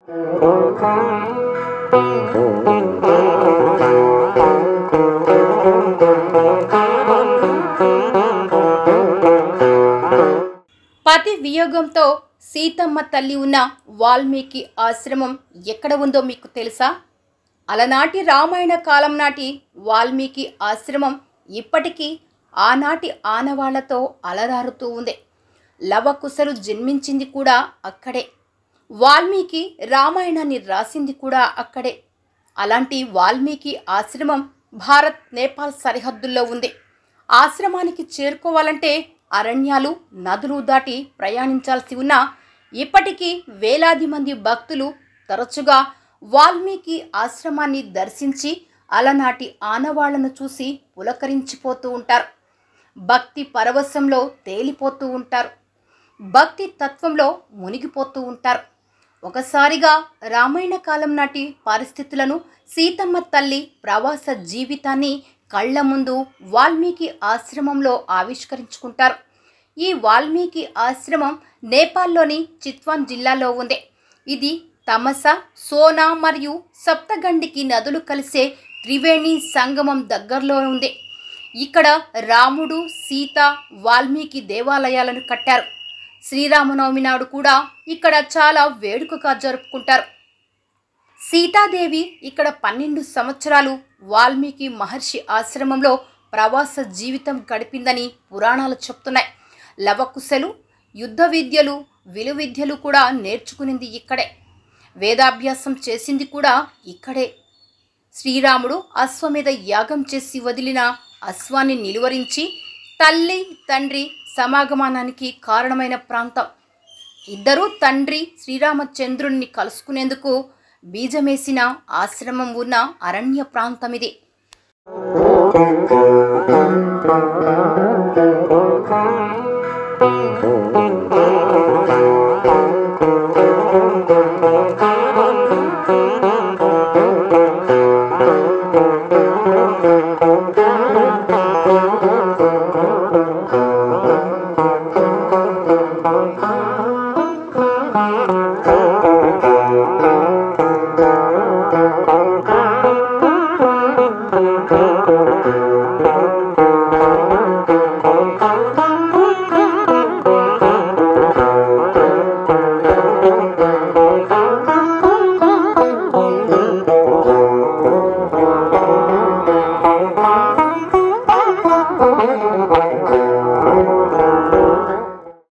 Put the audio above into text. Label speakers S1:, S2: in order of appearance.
S1: పతి వియోగంతో సీతమ్మ తల్లి ఉన్న వాల్మీకి ఆశ్రమం ఎక్కడ ఉందో మీకు తెలుసా? అలనాటి రామాయణ కాలం నాటి వాల్మీకి ఆశ్రమం ఇప్పటికీ ఆనాటి ఆనవాళ్లతో అలరారుతూ ఉంది. లవకుశలు జన్మించింది కూడా అక్కడే. వాల్మీకి రామాయణాన్ని రాసింది కూడా అక్కడే. అలాంటి వాల్మీకి ఆశ్రమం భారత్ నేపాల్ సరిహద్దుల్లో ఉంది. ఆశ్రమానికి చేరుకోవాలంటే అరణ్యాలు, నదులు దాటి ప్రయాణించాల్సి ఉన్నా ఇప్పటికీ వేలాది మంది భక్తులు తరచుగా వాల్మీకి ఆశ్రమాన్ని దర్శించి అలనాటి ఆనవాళ్లను చూసి పులకరించిపోతూ ఉంటారు. భక్తి పరవశంలో తేలిపోతూ ఉంటారు. భక్తి తత్వంలో మునిగిపోతూ ఉంటారు. ఒకసారిగా రామాయణ కాలం నాటి పరిస్థితులను, సీతమ్మ తల్లి ప్రవాస జీవితాన్ని కళ్ల ముందు వాల్మీకి ఆశ్రమంలో ఆవిష్కరించుకుంటారు. ఈ వాల్మీకి ఆశ్రమం నేపాల్లోని చిత్వాన్ జిల్లాలో ఉంది. ఇది తమసా, సోనా మరియు సప్తగండికి నదులు కలిసే త్రివేణి సంగమం దగ్గరలో ఉంది. ఇక్కడ రాముడు, సీత, వాల్మీకి దేవాలయాలను కట్టారు. శ్రీరామనవమి నాడు కూడా ఇక్కడ చాలా వేడుకగా జరుపుకుంటారు. సీతాదేవి ఇక్కడ 12 సంవత్సరాలు వాల్మీకి మహర్షి ఆశ్రమంలో ప్రవాస జీవితం గడిపిందని పురాణాలు చెప్తున్నాయి. లవకుశలు యుద్ధ విద్యలు, విలువిద్యలు కూడా నేర్చుకునింది ఇక్కడే. వేదాభ్యాసం చేసింది కూడా ఇక్కడే. శ్రీరాముడు అశ్వమేధ యాగం చేసి వదిలిన అశ్వాన్ని నిలువరించి తల్లి, తండ్రి సమాగమనానికి కారణమైన ప్రాంతం. ఇద్దరూ తండ్రి శ్రీరామచంద్రుణ్ణి కలుసుకునేందుకు బీజమేసిన ఆశ్రమం ఉన్న అరణ్య ప్రాంతమిది.